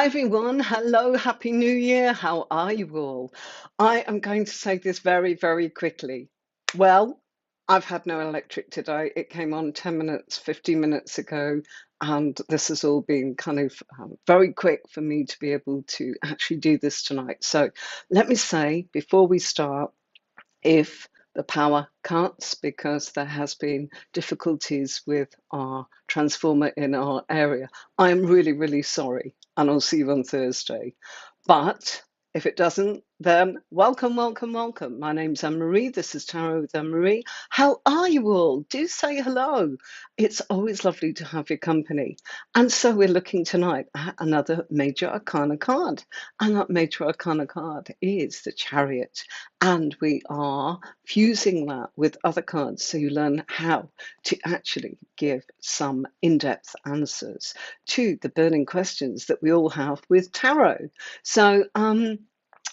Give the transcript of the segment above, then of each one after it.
Hi everyone. Hello, Happy New Year. How are you all? I am going to say this very, very quickly. Well, I've had no electric today. It came on 10 minutes, 15 minutes ago, and this has all been kind of very quick for me to be able to actually do this tonight. So let me say before we start, if the power cuts because there has been difficulties with our transformer in our area. I'm really, really sorry, and I'll see you on Thursday. But if it doesn't, then welcome, welcome, welcome. My name's Anne-Marie. This is Tarot with Anne-Marie. How are you all? Do say hello. It's always lovely to have your company. And so we're looking tonight at another major arcana card. And that major arcana card is the Chariot. And we are fusing that with other cards so you learn how to actually give some in-depth answers to the burning questions that we all have with tarot. So,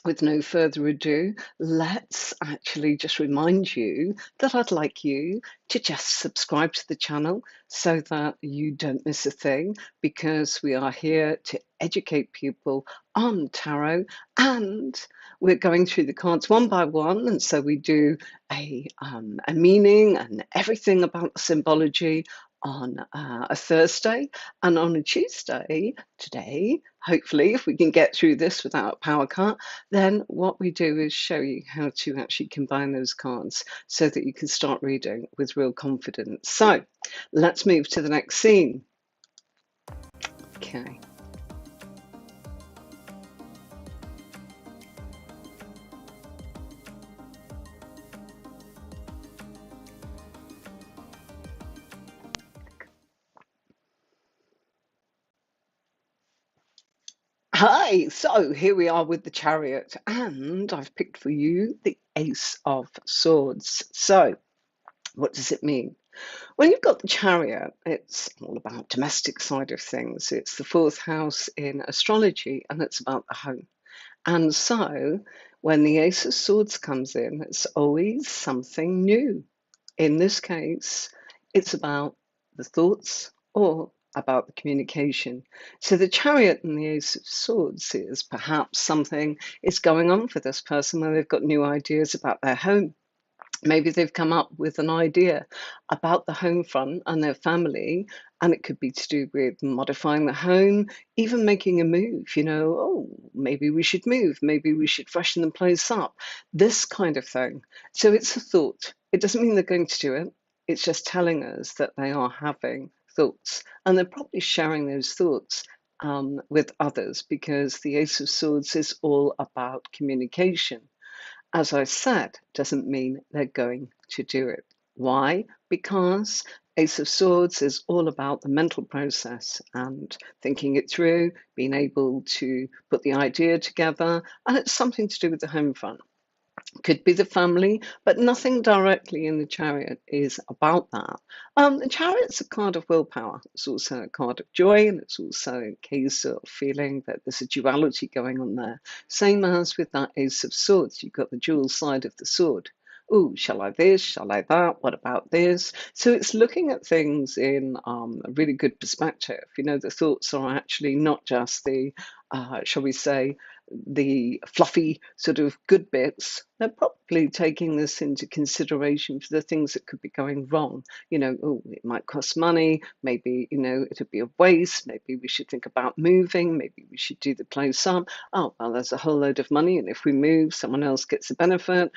with no further ado, let's actually just remind you that I'd like you to just subscribe to the channel so that you don't miss a thing, because we are here to educate people on tarot, and we're going through the cards one by one. And so we do a meaning and everything about the symbology on a Thursday, and on a Tuesday, today, hopefully, if we can get through this without a power cut, then what we do is show you how to actually combine those cards so that you can start reading with real confidence. So let's move to the next scene. Okay. Hi, so here we are with the Chariot, and I've picked for you the Ace of Swords. So, what does it mean? When you've got the Chariot, it's all about domestic side of things. It's the fourth house in astrology, and it's about the home. And so, when the Ace of Swords comes in, it's always something new. In this case, it's about the thoughts or about the communication. So the Chariot and the Ace of Swords is perhaps something is going on for this person where they've got new ideas about their home. Maybe they've come up with an idea about the home front and their family, and it could be to do with modifying the home, even making a move. Oh, maybe we should move, maybe we should freshen the place up, this kind of thing. So it's a thought. It doesn't mean they're going to do it, it's just telling us that they are having thoughts, and they're probably sharing those thoughts with others, because the Ace of Swords is all about communication. As I said, doesn't mean they're going to do it. Why? Because Ace of Swords is all about the mental process and thinking it through, being able to put the idea together, and it's something to do with the home front. Could be the family, but nothing directly in the Chariot is about that. The Chariot's a card of willpower. It's also a card of joy, and it's also a case of feeling that there's a duality going on there. Same as with that Ace of Swords, you've got the dual side of the sword. Oh, shall I this? Shall I that? What about this? So it's looking at things in a really good perspective. The thoughts are actually not just the, shall we say, the fluffy sort of good bits. They're probably taking this into consideration for the things that could be going wrong. Oh, it might cost money. Maybe, it'll be a waste. Maybe we should think about moving. Maybe we should do the place up. Oh, well, there's a whole load of money, and if we move, someone else gets the benefit.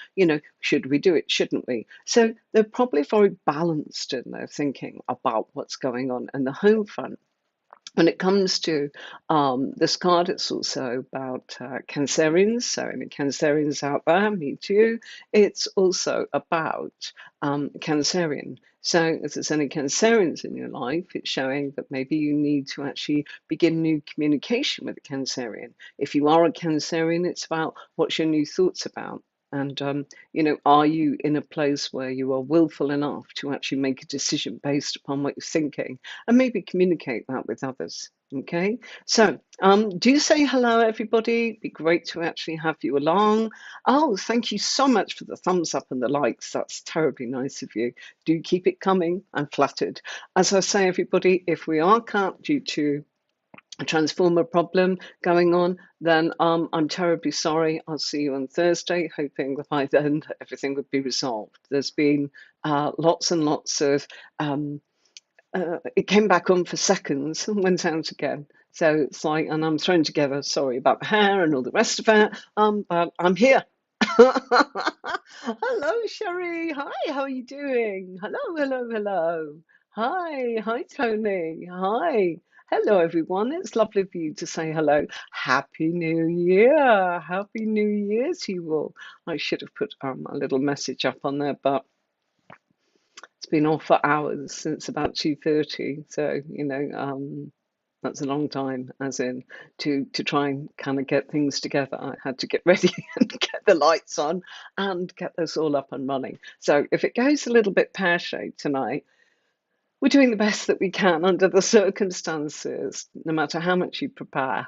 Should we do it? Shouldn't we? So they're probably very balanced in their thinking about what's going on in the home front. When it comes to this card, it's also about Cancerians. So, any Cancerians out there, me too. It's also about Cancerian. So, if there's any Cancerians in your life, it's showing that maybe you need to actually begin new communication with a Cancerian. If you are a Cancerian, it's about what's your new thoughts about. And, are you in a place where you are willful enough to actually make a decision based upon what you're thinking, and maybe communicate that with others? Okay, so do say hello, everybody. It'd be great to actually have you along. Oh, thank you so much for the thumbs up and the likes. That's terribly nice of you. Do keep it coming. I'm flattered. As I say, everybody, if we are cut due to a transformer problem going on, then I'm terribly sorry. I'll see you on Thursday, hoping that by then everything would be resolved. There's been lots and lots of it came back on for seconds and went out again. So it's like, and I'm thrown together. Sorry about the hair and all the rest of it. But I'm here. Hello, Sherry. Hi, how are you doing? Hello, hello, hello. Hi, Tony. Hi. Hello, everyone. It's lovely for you to say hello. Happy New Year. Happy New Year to you all. I should have put a little message up on there, but it's been off for hours since about 2:30. So, that's a long time, as in to try and kind of get things together. I had to get ready and get the lights on and get this all up and running. So if it goes a little bit pear-shaped tonight, we're doing the best that we can under the circumstances. No matter how much you prepare,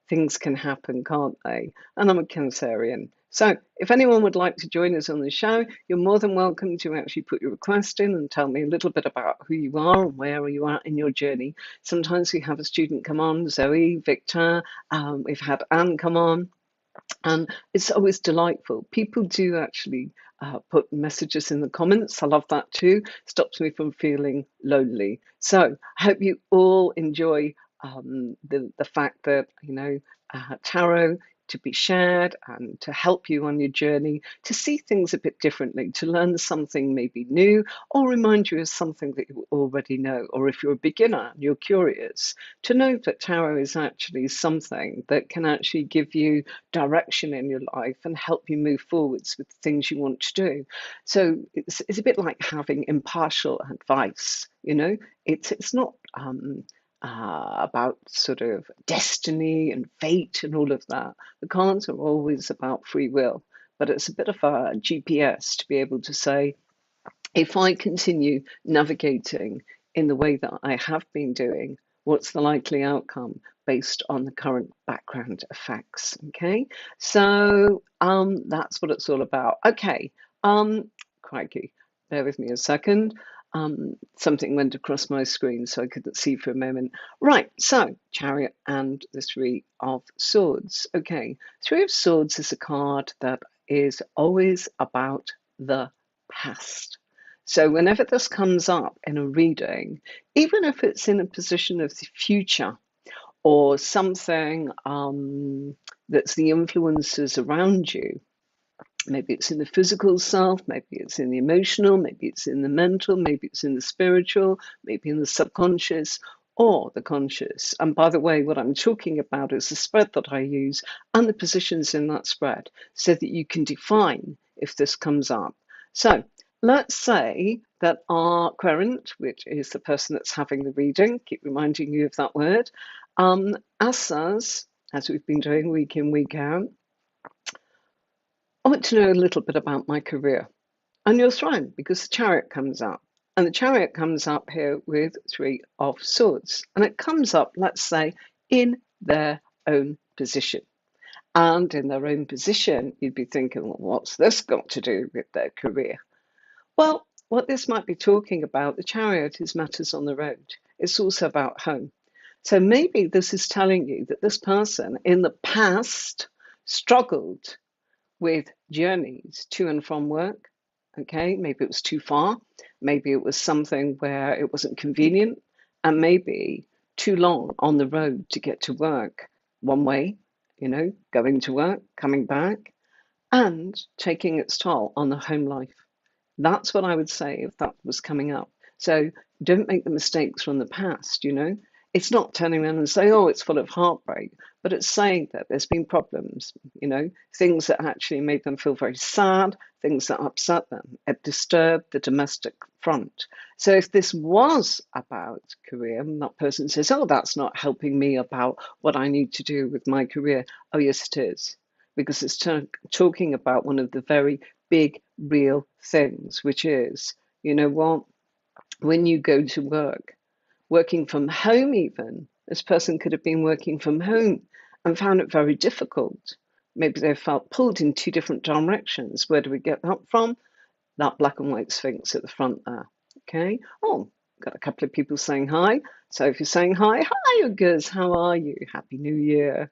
things can happen, can't they? And I'm a Cancerian. So if anyone would like to join us on the show, you're more than welcome to actually put your request in and tell me a little bit about who you are and where you are in your journey. Sometimes we have a student come on, Zoe, Victor, we've had Anne come on. And it's always delightful. People do actually put messages in the comments. I love that too. Stops me from feeling lonely. So I hope you all enjoy the fact that, tarot to be shared and to help you on your journey, to see things a bit differently, to learn something maybe new, or remind you of something that you already know. Or if you're a beginner and you're curious, to know that tarot is actually something that can actually give you direction in your life and help you move forwards with the things you want to do. So it's a bit like having impartial advice. It's not about sort of destiny and fate and all of that. The cards are always about free will, but it's a bit of a GPS to be able to say, if I continue navigating in the way that I have been doing, what's the likely outcome based on the current background effects? Okay, so that's what it's all about. Okay, crikey, bear with me a second. Something went across my screen, so I couldn't see for a moment. Right, so Chariot and the Three of Swords. Okay, Three of Swords is a card that is always about the past. So whenever this comes up in a reading, even if it's in a position of the future or something that's the influences around you, maybe it's in the physical self, maybe it's in the emotional, maybe it's in the mental, maybe it's in the spiritual, maybe in the subconscious or the conscious. And by the way, what I'm talking about is the spread that I use and the positions in that spread so that you can define if this comes up. So let's say that our querent, which is the person that's having the reading, keep reminding you of that word, says, as we've been doing week in, week out, I want to know a little bit about my career. And you're thrown because the Chariot comes up. And the Chariot comes up here with Three of Swords. And it comes up, let's say, in their own position. And in their own position, you'd be thinking, well, what's this got to do with their career? Well, what this might be talking about, the Chariot is matters on the road. It's also about home. So maybe this is telling you that this person in the past struggled with journeys to and from work. Okay, maybe it was too far, maybe it was something where it wasn't convenient, and maybe too long on the road to get to work one way, going to work, coming back, and taking its toll on the home life. That's what I would say if that was coming up. So don't make the mistakes from the past, It's not turning around and saying, oh, it's full of heartbreak, but it's saying that there's been problems, things that actually made them feel very sad, things that upset them, it disturbed the domestic front. So if this was about career, and that person says, oh, that's not helping me about what I need to do with my career. Oh, yes, it is, because it's talking about one of the very big, real things, which is, what, when you go to work, working from home even, this person could have been working from home and found it very difficult. Maybe they felt pulled in two different directions. Where do we get that from? That black and white sphinx at the front there. Okay. Oh, got a couple of people saying hi. So if you're saying hi, hi, Ugaz, how are you? Happy New Year.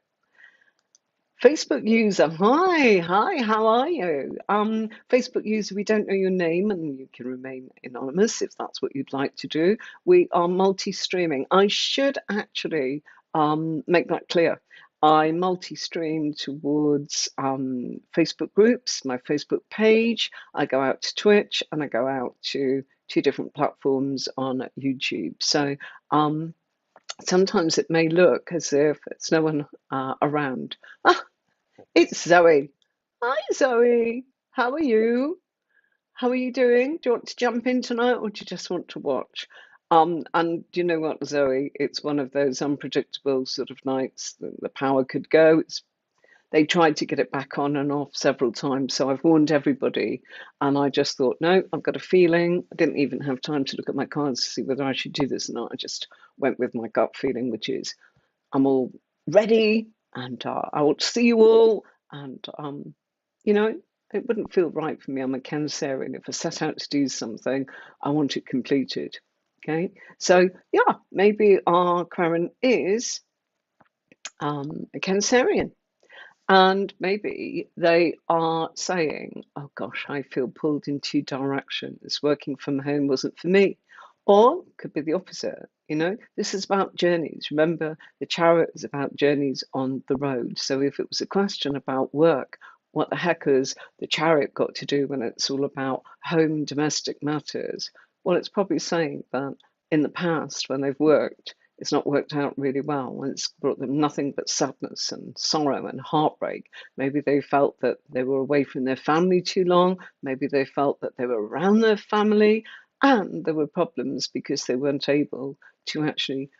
Facebook user, hi, how are you? Facebook user, we don't know your name and you can remain anonymous if that's what you'd like to do. We are multi-streaming. I should actually make that clear. I multi-stream towards Facebook groups, my Facebook page. I go out to Twitch and I go out to two different platforms on YouTube. So sometimes it may look as if it's no one around. It's Zoe. Hi, Zoe. How are you? How are you doing? Do you want to jump in tonight or do you just want to watch? And do you know what, Zoe? It's one of those unpredictable sort of nights that the power could go. They tried to get it back on and off several times, so I've warned everybody. And I just thought, no, I've got a feeling. I didn't even have time to look at my cards to see whether I should do this or not. I just went with my gut feeling, which is I'm all ready and I want to see you all. And, you know, it wouldn't feel right for me. I'm a Cancerian. If I set out to do something, I want it completed. Okay. So, yeah, maybe our Karen is a Cancerian. And maybe they are saying, oh gosh, I feel pulled in two directions. Working from home wasn't for me. Or could be the opposite. You know, this is about journeys. Remember, the chariot is about journeys on the road. So if it was a question about work, what the heck has the chariot got to do when it's all about home domestic matters? Well, it's probably saying that in the past, when they've worked, it's not worked out really well. And it's brought them nothing but sadness and sorrow and heartbreak. Maybe they felt that they were away from their family too long. Maybe they felt that they were around their family. And there were problems because they weren't able to actually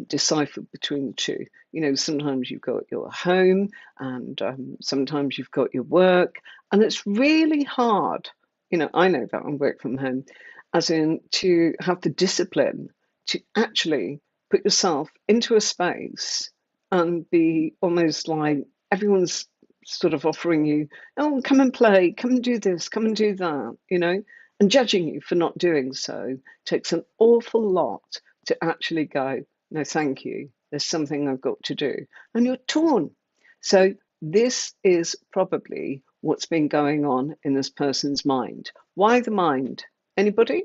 decipher between the two. You know, sometimes you've got your home and sometimes you've got your work. And it's really hard. You know, I know that on work from home, as in to have the discipline to actually put yourself into a space and be almost like everyone's sort of offering you, oh, come and play, come and do this, come and do that, you know, and judging you for not doing so takes an awful lot to actually go, no, thank you. There's something I've got to do. And you're torn. So this is probably what's been going on in this person's mind. Why the mind? Anybody?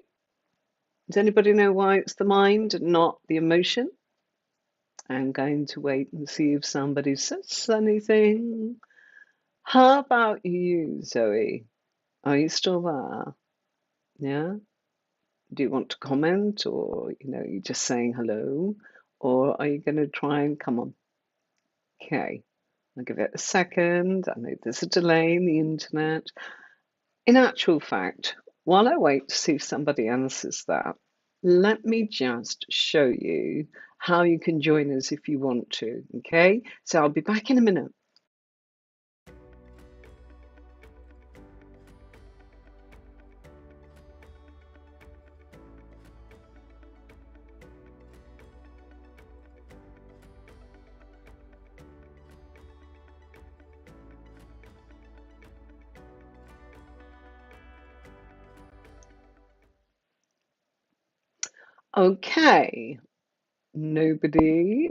Does anybody know why it's the mind and not the emotion? I'm going to wait and see if somebody says anything. How about you, Zoe? Are you still there? Yeah? Do you want to comment or, you know, you're just saying hello? Or are you going to try and come on? Okay. I'll give it a second. I know there's a delay in the internet. In actual fact, while I wait to see if somebody answers that, let me just show you how you can join us if you want to, okay? So I'll be back in a minute. Okay, nobody.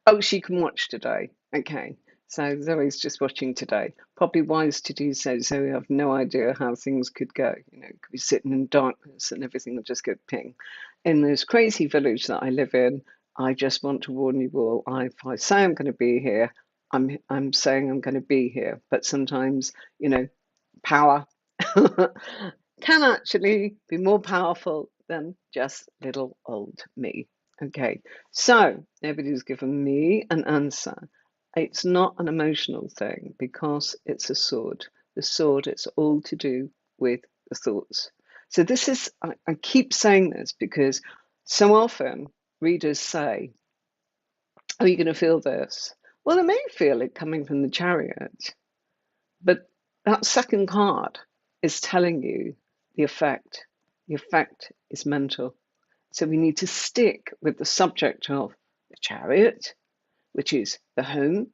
Oh, she can watch today. Okay, so Zoe's just watching today. Probably wise to do so. Zoe, I have no idea how things could go. You know, could be sitting in darkness and everything would just go ping. In this crazy village that I live in, I just want to warn you all. If I say I'm going to be here, I'm saying I'm going to be here. But sometimes, you know, power can actually be more powerful than just little old me. Okay, so nobody's given me an answer. It's not an emotional thing because it's a sword. The sword, it's all to do with the thoughts. So this is, I keep saying this because so often readers say, are you going to feel this? Well, they may feel it coming from the chariot, but that second card is telling you the effect. The effect is mental. So we need to stick with the subject of the chariot, which is the home,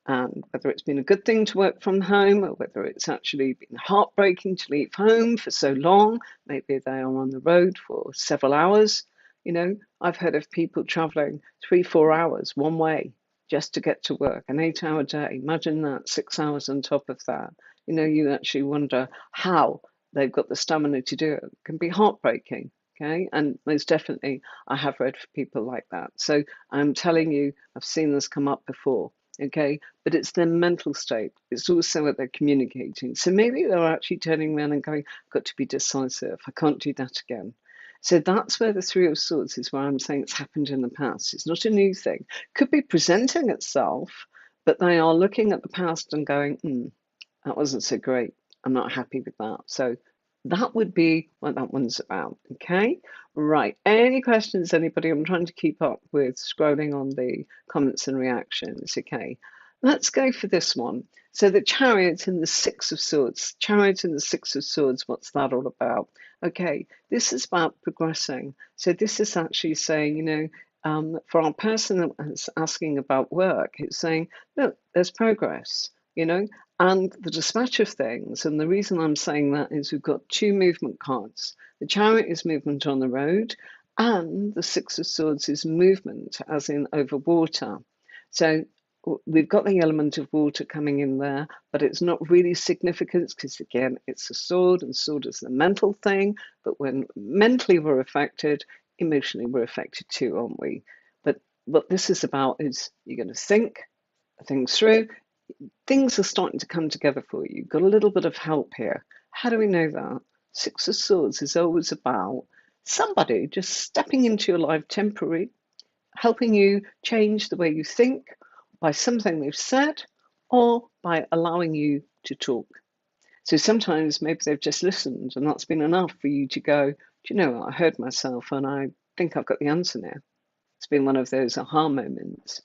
and whether it's been a good thing to work from home or whether it's actually been heartbreaking to leave home for so long. Maybe they are on the road for several hours. You know, I've heard of people traveling 3, 4 hours one way just to get to work, an 8 hour day. Imagine that, 6 hours on top of that. You know, you actually wonder how they've got the stamina to do it. It can be heartbreaking. Okay. And most definitely, I have read for people like that. So I'm telling you, I've seen this come up before. Okay. But it's their mental state. It's also what they're communicating. So maybe they're actually turning around and going, I've got to be decisive. I can't do that again. So that's where the Three of Swords is where I'm saying it's happened in the past. It's not a new thing. Could be presenting itself, but they are looking at the past and going, that wasn't so great. I'm not happy with that. So that would be what that one's about. Okay. Right. Any questions, anybody? I'm trying to keep up with scrolling on the comments and reactions. Okay. Let's go for this one. So the Chariot and the Six of Swords. Chariot and the Six of Swords, what's that all about? Okay, this is about progressing. So this is actually saying, for our person that's asking about work, it's saying, look, there's progress, and the dispatch of things. And the reason I'm saying that is we've got two movement cards. The Chariot is movement on the road, and the Six of Swords is movement, as in over water. So we've got the element of water coming in there, but it's not really significant because, again, it's a sword, and sword is the mental thing. But when mentally we're affected, emotionally we're affected too, aren't we? But what this is about is you're going to think things through. Things are starting to come together for you. You've got a little bit of help here. How do we know that? Six of Swords is always about somebody just stepping into your life temporarily, helping you change the way you think by something they've said or by allowing you to talk. So sometimes maybe they've just listened and that's been enough for you to go, do you know what? I heard myself and I think I've got the answer now. It's been one of those aha moments.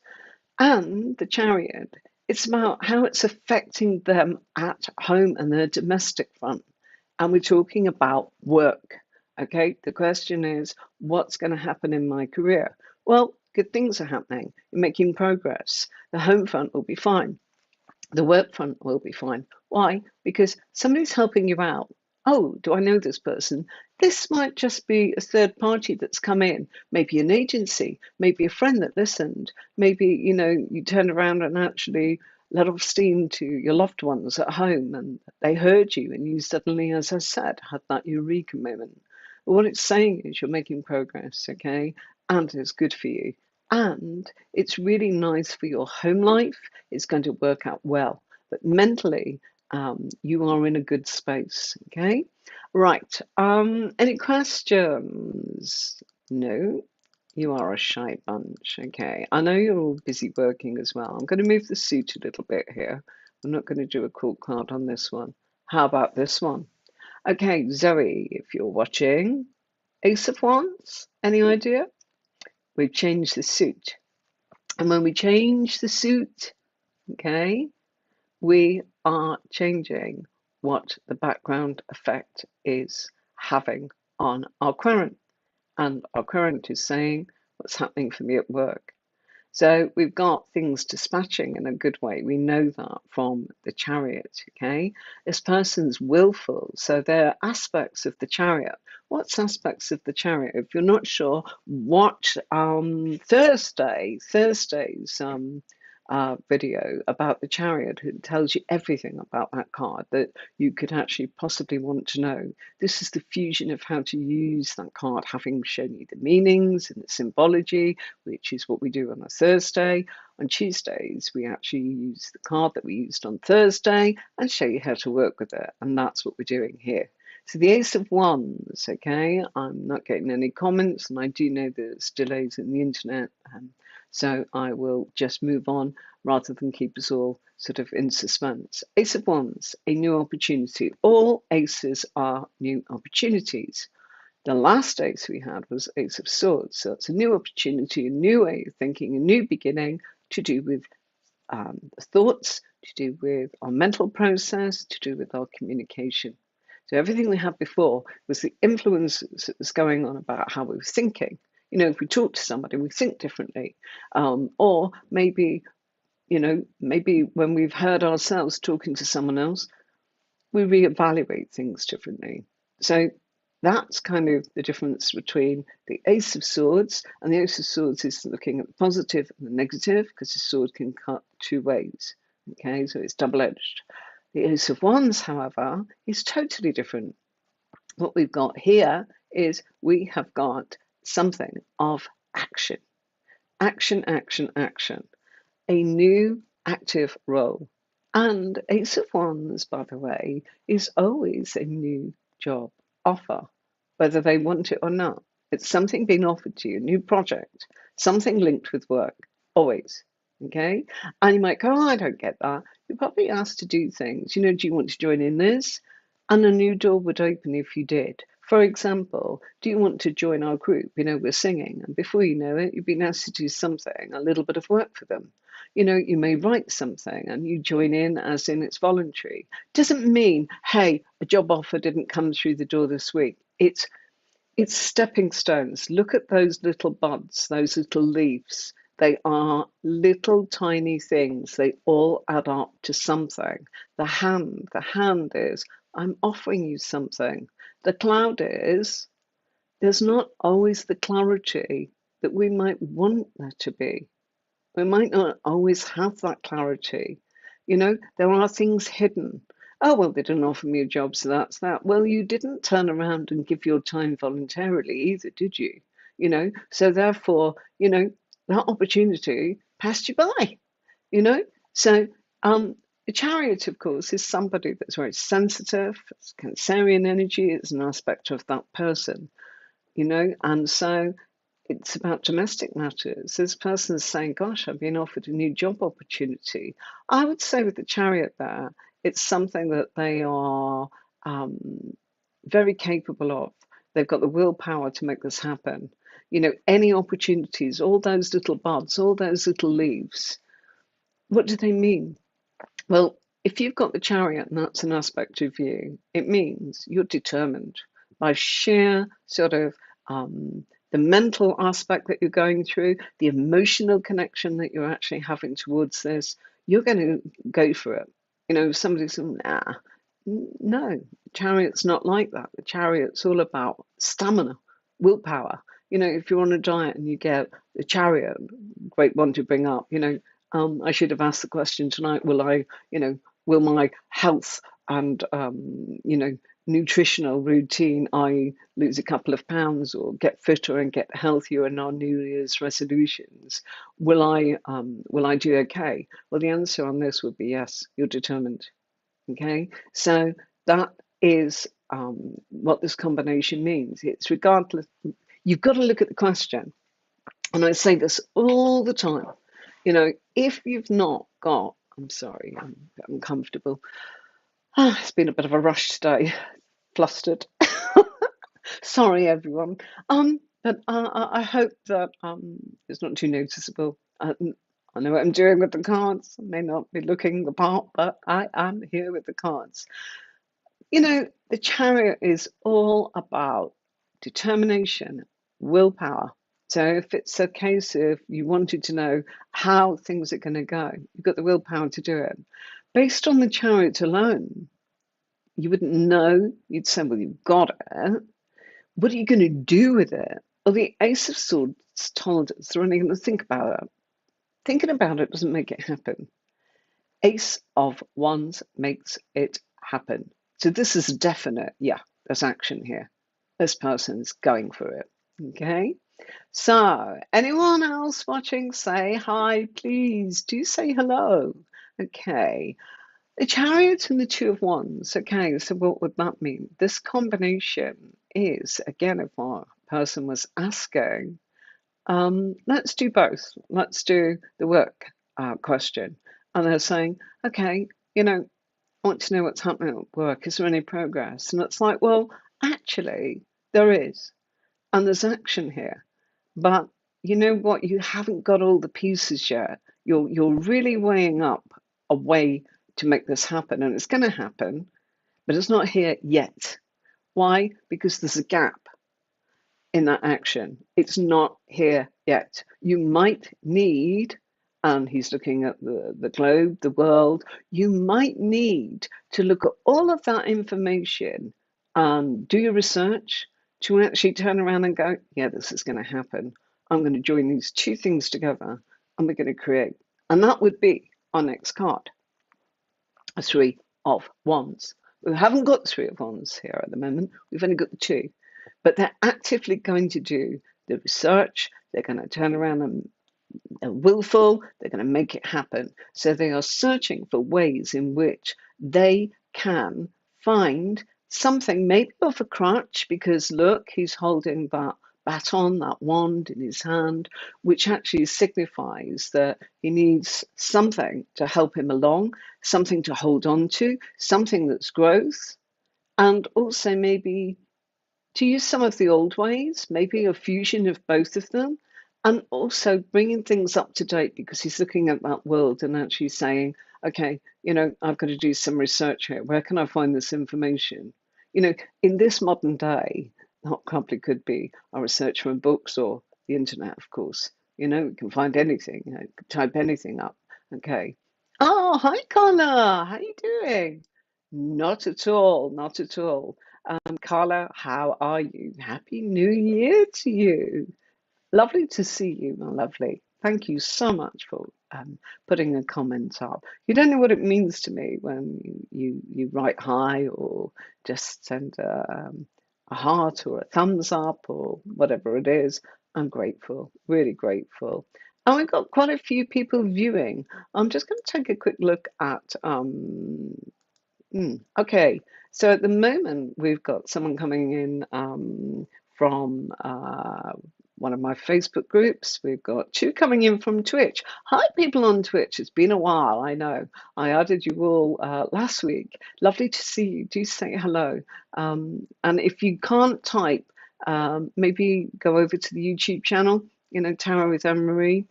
And the Chariot, it's about how it's affecting them at home and their domestic front. And we're talking about work. Okay, the question is, what's going to happen in my career? Well, good things are happening. You're making progress. The home front will be fine. The work front will be fine. Why? Because somebody's helping you out. Oh, do I know this person? This might just be a third party that's come in, maybe an agency, maybe a friend that listened, maybe, you turned around and actually let off steam to your loved ones at home and they heard you and you suddenly, as I said, had that eureka moment. But what it's saying is you're making progress, okay? And it's good for you. And it's really nice for your home life. It's going to work out well. But mentally, you are in a good space. Okay. Right. Any questions? No. You are a shy bunch. Okay. I know you're all busy working as well. I'm going to move the suit a little bit here. I'm not going to do a cool card on this one. How about this one? Okay, Zoe, if you're watching, Ace of Wands, any idea? We've changed the suit. And when we change the suit, okay, we are changing what the background effect is having on our current. And our current is saying what's happening for me at work. So we've got things dispatching in a good way. We know that from the Chariot, okay? This person's willful. So there are aspects of the Chariot. What's aspects of the Chariot? If you're not sure, watch Thursday's video about the Chariot. It tells you everything about that card that you could actually possibly want to know. This is the fusion of how to use that card, having shown you the meanings and the symbology, which is what we do on a Thursday. On Tuesdays, we actually use the card that we used on Thursday and show you how to work with it. And that's what we're doing here. So the Ace of Wands, okay, I'm not getting any comments, and I do know there's delays in the internet, so I will just move on rather than keep us all sort of in suspense. Ace of Wands, a new opportunity. All aces are new opportunities. The last ace we had was Ace of Swords. So it's a new opportunity, a new way of thinking, a new beginning to do with thoughts, to do with our mental process, to do with our communication. So everything we had before was the influence that was going on about how we were thinking. If we talk to somebody, we think differently. Or maybe, maybe when we've heard ourselves talking to someone else, we reevaluate things differently. So That's kind of the difference between the Ace of Swords, and the Ace of Swords is looking at the positive and the negative, because the sword can cut two ways. Okay, so it's double-edged. The Ace of Wands, however, is totally different. What we've got here is we have got something of action. Action, action, action. A new active role. And Ace of Wands, by the way, is always a new job offer, whether they want it or not. It's something being offered to you, a new project, something linked with work, always. Okay? And you might go, oh, I don't get that. You're probably asked to do things. Do you want to join in this? And a new door would open if you did. For example, do you want to join our group? We're singing, and before you know it, you've been asked to do something, a little bit of work for them. You may write something and you join in, as in it's voluntary. Doesn't mean, hey, a job offer didn't come through the door this week. It's stepping stones. Look at those little buds, those little leaves. They are little tiny things. They all add up to something. The hand is, I'm offering you something. The cloud is, there's not always the clarity that we might want there to be. We might not always have that clarity. There are things hidden. Oh, well, they didn't offer me a job, so that's that. Well, you didn't turn around and give your time voluntarily either, did you? So therefore, that opportunity passed you by, you know? So, the chariot, of course, is somebody that's very sensitive. It's Cancerian energy. It's an aspect of that person, and so it's about domestic matters. This person is saying, gosh, I've been offered a new job opportunity. I would say with the chariot there, it's something that they are very capable of. They've got the willpower to make this happen. Any opportunities, all those little buds, all those little leaves, what do they mean? Well, if you've got the chariot and that's an aspect of you, it means you're determined by sheer sort of the mental aspect that you're going through, the emotional connection that you're actually having towards this. You're going to go for it. If somebody's saying, nah, no, the chariot's not like that. The chariot's all about stamina, willpower. If you're on a diet and you get the chariot, great one to bring up, I should have asked the question tonight, will my health and, nutritional routine, I lose a couple of pounds or get fitter and get healthier in our New Year's resolutions, will I do okay? Well, the answer on this would be yes, you're determined. Okay, so that is what this combination means. It's regardless, you've got to look at the question. And I say this all the time. If you've not got, I'm sorry, I'm uncomfortable. It's been a bit of a rush today, flustered. Sorry, everyone. But I hope that it's not too noticeable. I know what I'm doing with the cards. I may not be looking the part, but I am here with the cards. The chariot is all about determination, willpower. So if it's a case of you wanted to know how things are going to go, you've got the willpower to do it. Based on the chariot alone, you wouldn't know. You'd say, well, you've got it. What are you going to do with it? Well, the Ace of Swords told us they're only going to think about it. Thinking about it doesn't make it happen. Ace of Wands makes it happen. So this is definite. Yeah, there's action here. This person's going for it. Okay. So anyone else watching, say hi, please. Do say hello. Okay. The Chariot and the Two of Wands. Okay, so what would that mean? This combination is, again, if our person was asking, let's do both. Let's do the work question. And they're saying, okay, I want to know what's happening at work. Is there any progress? And it's like, well, actually, there is. And there's action here. But you know what? You haven't got all the pieces yet. You're really weighing up a way to make this happen. And it's going to happen, but it's not here yet. Why? Because there's a gap in that action. It's not here yet. You might need, and he's looking at the globe, the world, you might need to look at all of that information and do your research to actually turn around and go, yeah, this is going to happen. I'm going to join these two things together and we're going to create. And that would be our next card, a three of wands. We haven't got three of wands here at the moment. We've only got the two, but they're actively going to do the research. They're going to turn around and they're willful. They're going to make it happen. So they are searching for ways in which they can find something, maybe of a crutch, because look, he's holding that baton, that wand in his hand, which actually signifies that he needs something to help him along, something to hold on to, something that's growth, and also maybe to use some of the old ways, maybe a fusion of both of them, and also bringing things up to date because he's looking at that world and actually saying, okay, I've got to do some research here. Where can I find this information? In this modern day, that probably could be a research from books or the internet, of course. We can find anything, type anything up. Okay. Oh, hi, Connor. How you doing? Not at all, not at all. Carla, how are you? Happy New Year to you. Lovely to see you, my lovely. Thank you so much for putting a comment up. You don't know what it means to me when you write hi or just send a heart or a thumbs up or whatever it is. I'm grateful, really grateful. And we've got quite a few people viewing. I'm just going to take a quick look at okay, so at the moment we've got someone coming in from one of my Facebook groups. We've got two coming in from Twitch. Hi, people on Twitch. It's been a while, I know. I added you all last week. Lovely to see you. Do say hello. And if you can't type, maybe go over to the YouTube channel, Tarot with Anne Marie.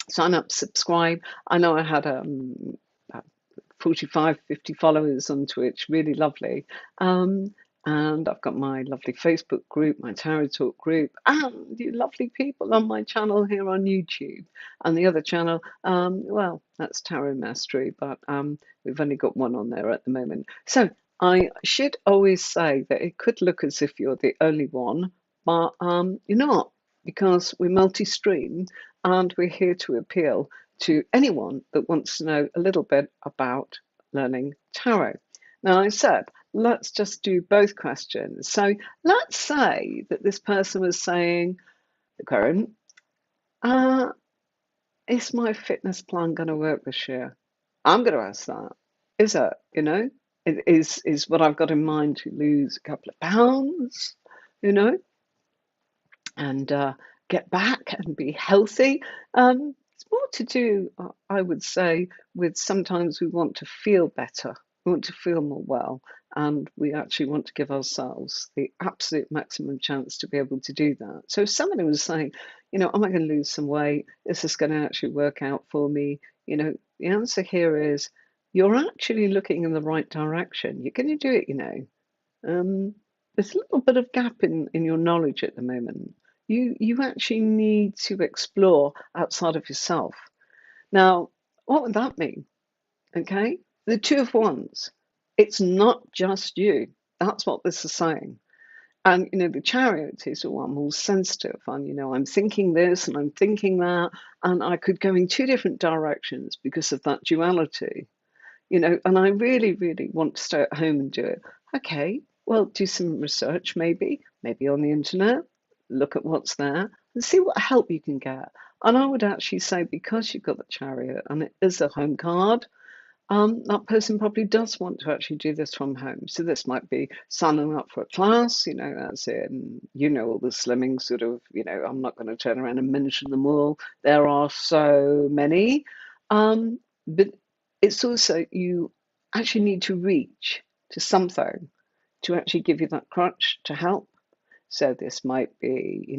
Sign up, subscribe. I know I had 45, 50 followers on Twitch, really lovely. And I've got my lovely Facebook group, my Tarot Talk group, and you lovely people on my channel here on YouTube. And the other channel, well, that's Tarot Mastery, but we've only got one on there at the moment. So I should always say that it could look as if you're the only one, but you're not, because we're multi-stream and we're here to appeal to anyone that wants to know a little bit about learning tarot. Now, I said, let's just do both questions. So let's say that this person was saying, the current, is my fitness plan going to work this year? I'm going to ask that. Is it, is what I've got in mind to lose a couple of pounds, you know? and get back and be healthy. It's more to do, I would say, with sometimes we want to feel better, we want to feel more well, and we actually want to give ourselves the absolute maximum chance to be able to do that. So if somebody was saying, am I going to lose some weight? Is this going to actually work out for me? The answer here is you're actually looking in the right direction. You're going to do it, there's a little bit of gap in your knowledge at the moment. You actually need to explore outside of yourself. Now, what would that mean? Okay, the two of wands. It's not just you. That's what this is saying. And the chariot is all I'm more sensitive, and I'm thinking this and I'm thinking that, and I could go in two different directions because of that duality. And I really, really want to stay at home and do it. Okay, well, do some research, maybe on the internet, look at what's there and see what help you can get. And I would actually say, because you've got the chariot and it is a home card, that person probably does want to actually do this from home. So this might be signing up for a class, that's it. And all the slimming sort of, I'm not going to turn around and mention them all. There are so many. But it's also, you actually need to reach to something to actually give you that crutch to help. So this might be,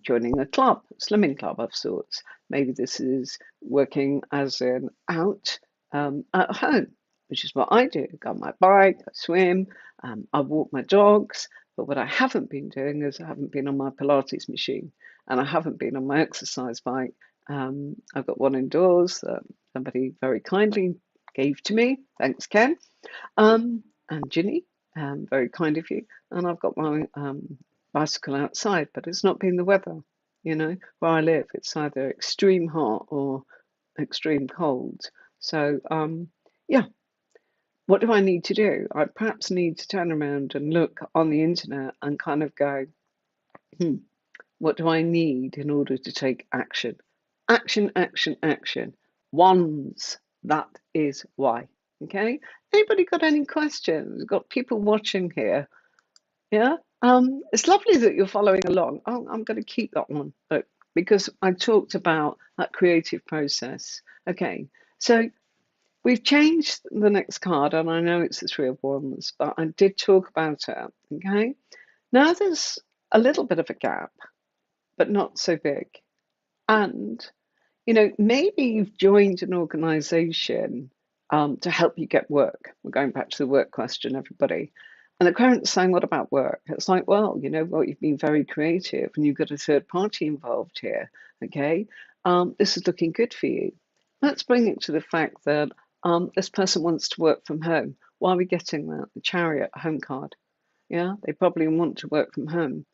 joining a club, slimming club of sorts. Maybe this is working as an out at home, which is what I do. I go on my bike, I swim, I walk my dogs. But what I haven't been doing is I haven't been on my Pilates machine and I haven't been on my exercise bike. I've got one indoors that somebody very kindly gave to me. Thanks, Ken. And Ginny, very kind of you. And I've got my bicycle outside, but it's not been the weather. Where I live, it's either extreme hot or extreme cold. So, yeah, what do I need to do? I perhaps need to turn around and look on the internet and kind of go, hmm, what do I need in order to take action? Action, action, action. Ones. That is why. Okay. Anybody got any questions? Got people watching here. Yeah. It's lovely that you're following along. Oh, I'm going to keep that one, look, because I talked about that creative process. Okay. So we've changed the next card, and I know it's the Three of Wands, but I did talk about it. Okay. Now there's a little bit of a gap, but not so big. And, maybe you've joined an organization to help you get work. We're going back to the work question, everybody. And the client's saying, what about work? It's like, well, you've been very creative and you've got a third party involved here. Okay. This is looking good for you. Let's bring it to the fact that this person wants to work from home. Why are we getting that? The Chariot home card. Yeah. They probably want to work from home.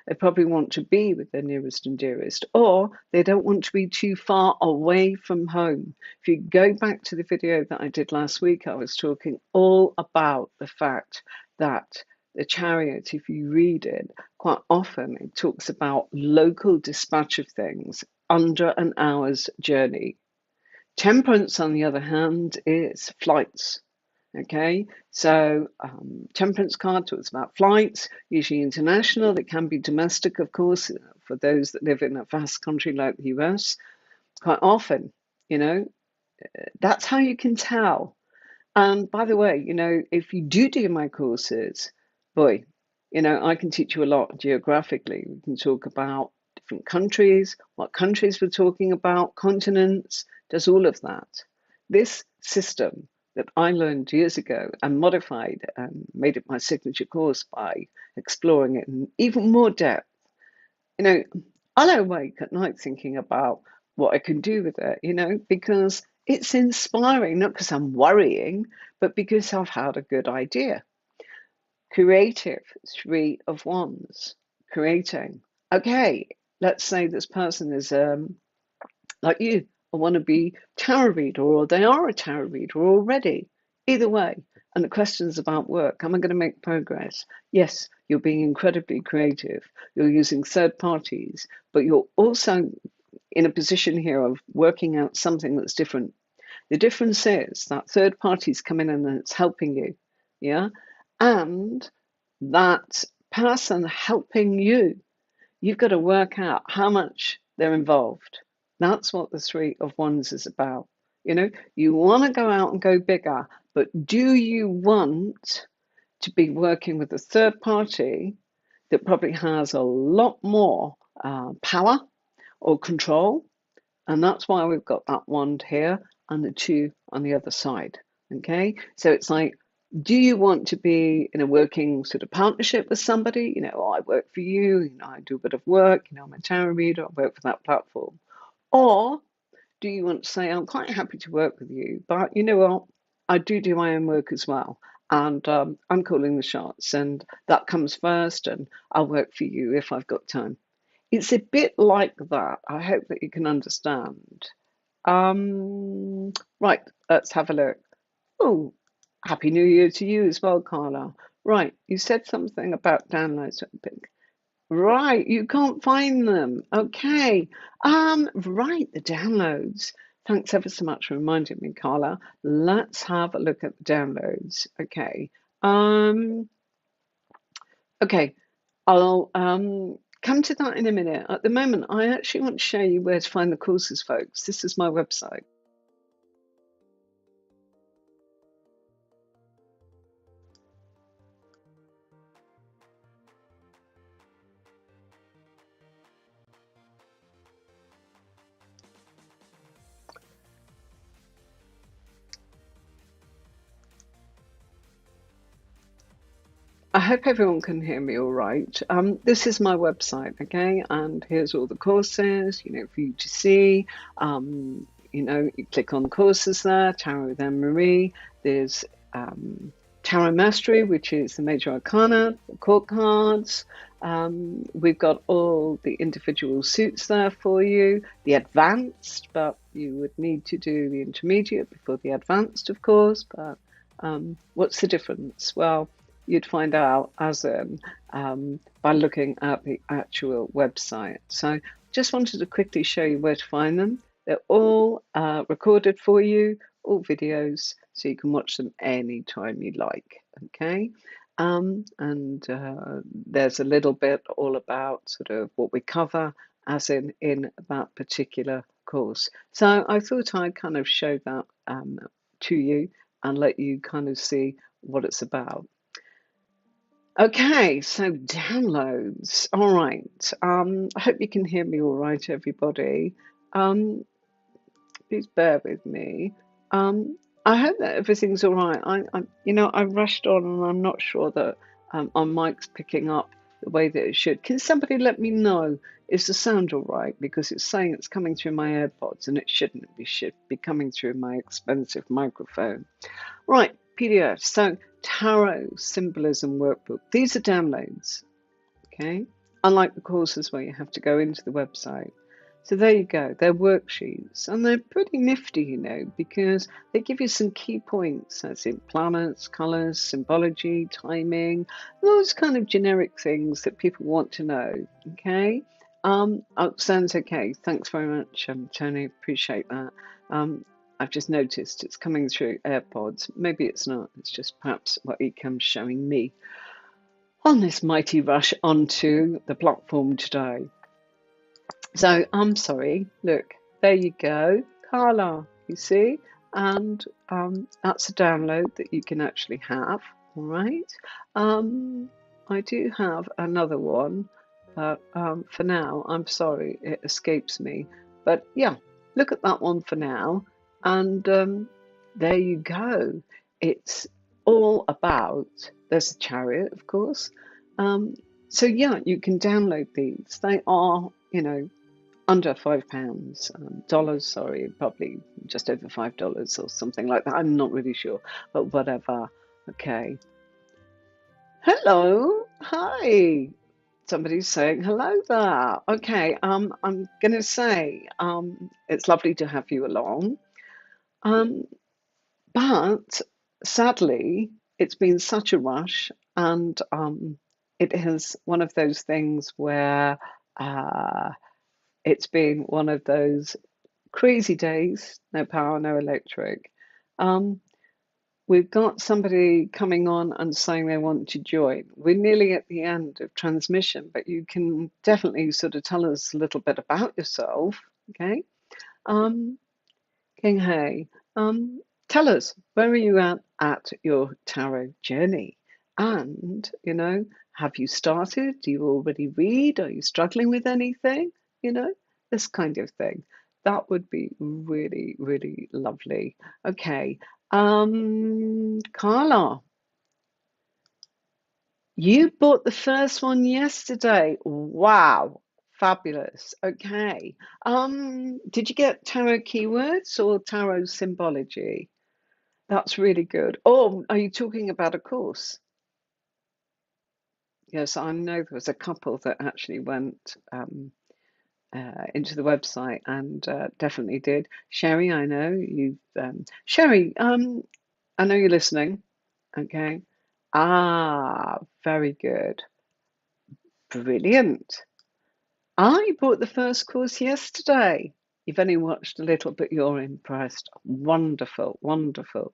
They probably want to be with their nearest and dearest, or they don't want to be too far away from home. If you go back to the video that I did last week, I was talking all about the fact that the Chariot, if you read it, quite often it talks about local dispatch of things under an hour's journey. Temperance, on the other hand, is flights. Okay, so temperance card talks about flights, usually international. It can be domestic, of course, for those that live in a vast country like the US. Quite often, that's how you can tell. And by the way, if you do my courses, boy, I can teach you a lot geographically. We can talk about different countries, what countries we're talking about, continents, does all of that. This system that I learned years ago and modified and made it my signature course by exploring it in even more depth. I lie awake at night thinking about what I can do with it, because it's inspiring, not because I'm worrying, but because I've had a good idea. Creative, Three of Wands, creating. Okay, let's say this person is like you, a wannabe tarot reader, or they are a tarot reader already. Either way. And the questions about work. Am I going to make progress? Yes, you're being incredibly creative. You're using third parties, but you're also in a position here of working out something that's different. The difference is that third parties come in and it's helping you. Yeah. And that person helping you, you've got to work out how much they're involved. That's what the Three of Wands is about. You want to go out and go bigger, but do you want to be working with a third party that probably has a lot more power or control? And that's why we've got that wand here and the two on the other side. Okay, so it's like, do you want to be in a working sort of partnership with somebody? I work for you, I do a bit of work, I'm a tarot reader, I work for that platform. Or do you want to say, I'm quite happy to work with you, but you know what? I do my own work as well. And I'm calling the shots, and that comes first, and I'll work for you if I've got time. It's a bit like that. I hope that you can understand. Right, let's have a look. Oh, Happy New Year to you as well, Carla. Right, you said something about downloads. Right, you can't find them. Okay. Right, the downloads. Thanks ever so much for reminding me, Carla. Let's have a look at the downloads. Okay. Okay. I'll come to that in a minute. At the moment, I actually want to show you where to find the courses, folks. This is my website. I hope everyone can hear me all right. This is my website, okay? And here's all the courses, for you to see. You click on courses there, Tarot with Anne Marie. There's Tarot Mastery, which is the major arcana, the court cards. We've got all the individual suits there for you. The advanced, but you would need to do the intermediate before the advanced, of course. But what's the difference? Well, you'd find out as in by looking at the actual website. So just wanted to quickly show you where to find them. They're all recorded for you, all videos, so you can watch them anytime you like. Okay. And there's a little bit all about sort of what we cover as in that particular course. So I thought I'd kind of show that to you and let you kind of see what it's about. Okay, so downloads. All right. I hope you can hear me all right, everybody. Please bear with me. I hope that everything's all right. I rushed on, and I'm not sure that our mic's picking up the way that it should. Can somebody let me know? Is the sound all right? Because it's saying it's coming through my AirPods, and it shouldn't be. Should be coming through my expensive microphone. Right, PDF. So tarot symbolism workbook. These are downloads. Okay, unlike the courses where you have to go into the website. So there you go, they're worksheets, and they're pretty nifty, because they give you some key points, as in planets, colours, symbology, timing, those kind of generic things that people want to know. Okay, sounds okay. Thanks very much, Tony. Appreciate that. I've just noticed it's coming through AirPods. Maybe it's not. It's just perhaps what Ecam's showing me on this mighty rush onto the platform today. So I'm sorry, look, there you go, Carla, you see, and that's a download that you can actually have, all right. I do have another one, but for now, I'm sorry, it escapes me. But yeah, look at that one for now, and there you go. It's all about, there's a chariot, of course. So yeah, you can download these. They are, under £5, dollars, sorry, probably just over $5 or something like that. I'm not really sure, but whatever. Okay. Hello. Hi. Somebody's saying hello there. Okay. I'm going to say it's lovely to have you along. But sadly, it's been such a rush, and it is one of those things where it's been one of those crazy days, no power, no electric. We've got somebody coming on and saying they want to join. We're nearly at the end of transmission, but you can definitely sort of tell us a little bit about yourself, okay? King Hay, tell us, where are you at your tarot journey? And, have you started? Do you already read? Are you struggling with anything? This kind of thing. That would be really, really lovely. Okay. Carla, you bought the first one yesterday. Wow. Fabulous. Okay. Did you get tarot keywords or tarot symbology? That's really good. Oh, are you talking about a course? Yes, I know there was a couple that actually went into the website and definitely did. Sherry, I know you've. Sherry, I know you're listening. Okay. Ah, very good. Brilliant. I bought the first course yesterday. You've only watched a little, but you're impressed. Wonderful, wonderful.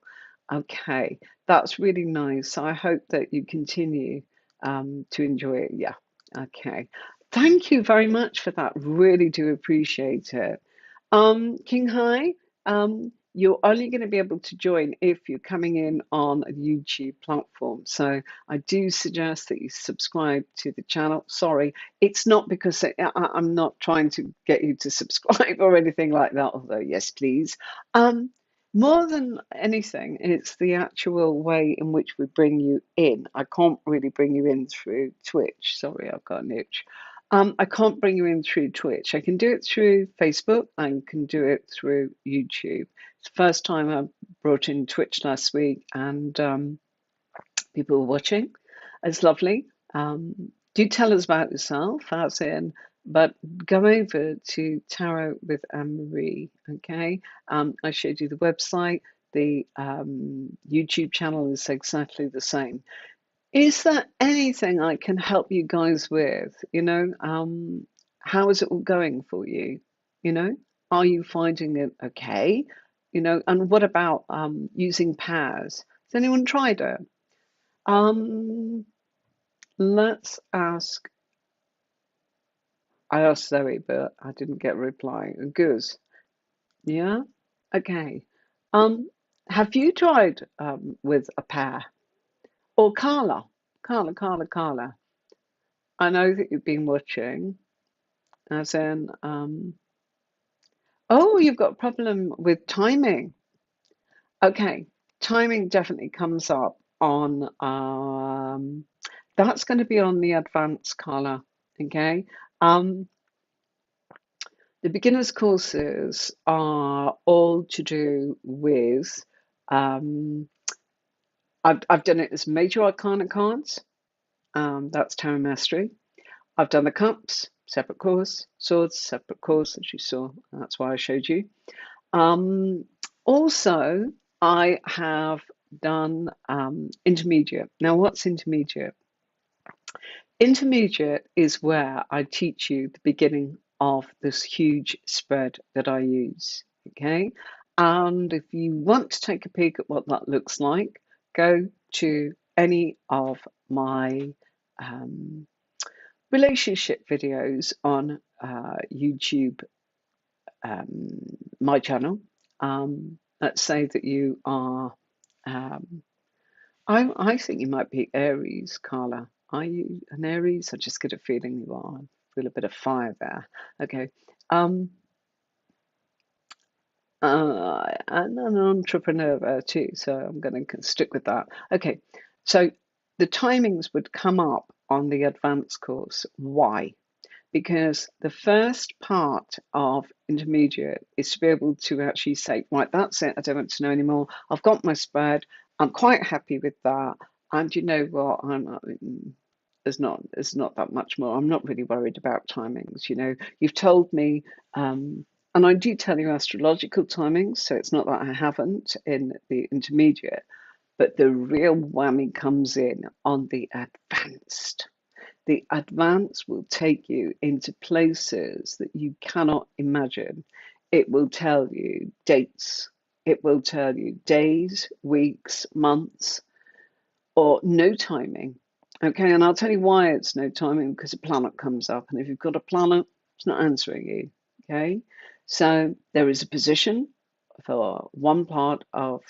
Okay, that's really nice. I hope that you continue to enjoy it. Yeah, okay. Thank you very much for that. Really do appreciate it. King Hai, you're only going to be able to join if you're coming in on a YouTube platform. So I do suggest that you subscribe to the channel. Sorry, it's not because I'm not trying to get you to subscribe or anything like that, although yes, please. More than anything, it's the actual way in which we bring you in. I can't really bring you in through Twitch. Sorry, I've got an itch. I can't bring you in through Twitch. I can do it through Facebook and can do it through YouTube. It's the first time I brought in Twitch last week, and people watching. It's lovely. Do tell us about yourself, as in, but go over to Tarot with Anne-Marie, okay? I showed you the website. The YouTube channel is exactly the same. Is there anything I can help you guys with? How is it all going for you? You know, are you finding it okay? And what about using pairs? Has anyone tried it? Um, let's ask. I asked Zoe, but I didn't get a reply. Goose, yeah, okay. Um, have you tried with a pair or Carla? Carla. I know that you've been watching, as in, oh, you've got a problem with timing. Okay, timing definitely comes up on, that's going to be on the advanced Carla. Okay. Um, The beginners courses are all to do with, um, I've done it as major arcana cards, that's tarot mastery. I've done the cups, separate course, swords, separate course, as you saw, that's why I showed you. Um, Also, I have done intermediate. Now, what's intermediate? Intermediate is where I teach you the beginning of this huge spread that I use. Okay. And if you want to take a peek at what that looks like, go to any of my um, relationship videos on YouTube, my channel. Let's say that you are um, I think you might be Aries, Carla. Are you an Aries? I just get a feeling you are. I feel a bit of fire there. Okay. Um, and an entrepreneur there too, so I'm going to stick with that. Okay. So the timings would come up on the advanced course. Why? Because the first part of intermediate is to be able to actually say, right, that's it, I don't want to know anymore. I've got my spread, I'm quite happy with that. And you know what? There's not that much more. I'm not really worried about timings. You've told me, and I do tell you astrological timings, so it's not that I haven't in the intermediate, but the real whammy comes in on the advanced. The advance will take you into places that you cannot imagine. It will tell you dates, it will tell you days, weeks, months, or no timing. Okay, and I'll tell you why it's no timing, because a planet comes up, and if you've got a planet, it's not answering you. Okay, so there is a position for one part of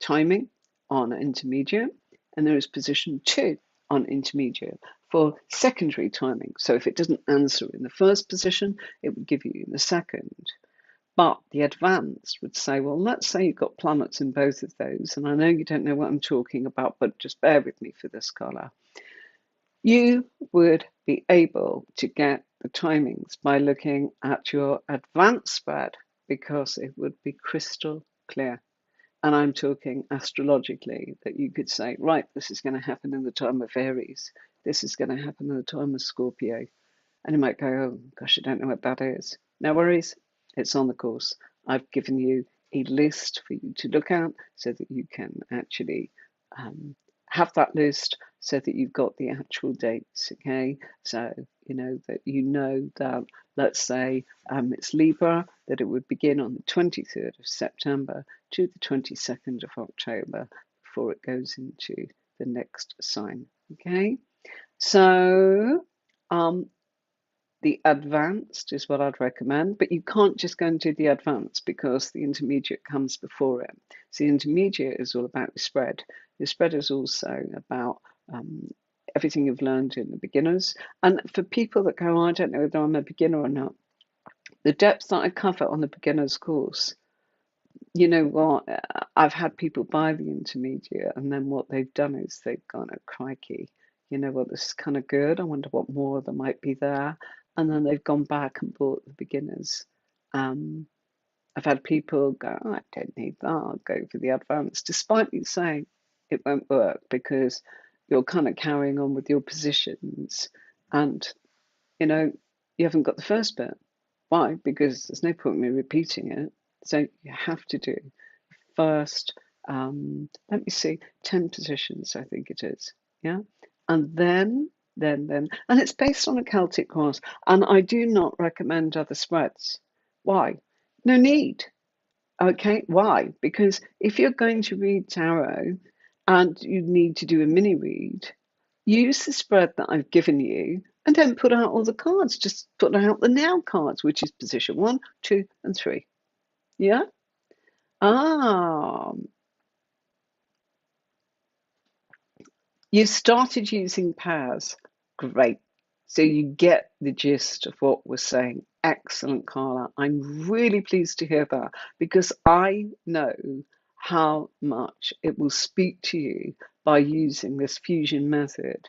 timing on intermediate, and there is position two on intermediate for secondary timing. So if it doesn't answer in the first position, it would give you in the second. But the advanced would say, well, let's say you've got planets in both of those, and I know you don't know what I'm talking about, but just bear with me for this color. You would be able to get the timings by looking at your advanced spread because it would be crystal clear. And I'm talking astrologically that you could say, right, this is going to happen in the time of Aries. This is going to happen in the time of Scorpio. And you might go, oh, gosh, I don't know what that is. No worries, it's on the course. I've given you a list for you to look at so that you can actually have that list so that you've got the actual dates, okay? So, that, let's say it's Libra, that it would begin on the 23rd of September to the 22nd of October before it goes into the next sign, okay? So, the advanced is what I'd recommend, but you can't just go and do the advanced because the intermediate comes before it. So the intermediate is all about the spread. The spread is also about everything you've learned in the beginners. And for people that go, oh, I don't know whether I'm a beginner or not, the depth that I cover on the beginner's course, you know what? I've had people buy the intermediate, and then what they've done is they've gone, oh, crikey, you know what, this is kind of good. I wonder what more there might be there. And then they've gone back and bought the beginners. Um, I've had people go, oh, I don't need that, I'll go for the advanced, despite you saying, it won't work because you're kind of carrying on with your positions and, you know, you haven't got the first bit. Why? Because there's no point in me repeating it. So you have to do first, let me see, 10 positions, I think it is. Yeah. And and it's based on a Celtic cross. And I do not recommend other spreads. Why? No need. Okay. Why? Because if you're going to read tarot and you need to do a mini read, use the spread that I've given you and don't put out all the cards. Just put out the now cards, which is position 1, 2, and 3. Yeah. Ah, you started using pairs. Great. So you get the gist of what we're saying. Excellent, Carla. I'm really pleased to hear that because I know how much it will speak to you by using this fusion method,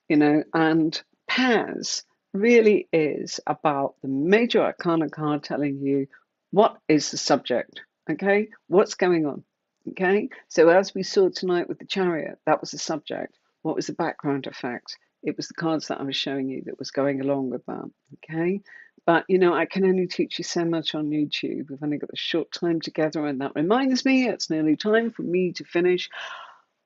and pairs really is about the major arcana card telling you what is the subject, okay? What's going on, okay? So as we saw tonight with the chariot, that was the subject. What was the background effect? It was the cards that I was showing you that was going along with that, okay? But I can only teach you so much on YouTube. We've only got a short time together, and that reminds me it's nearly time for me to finish.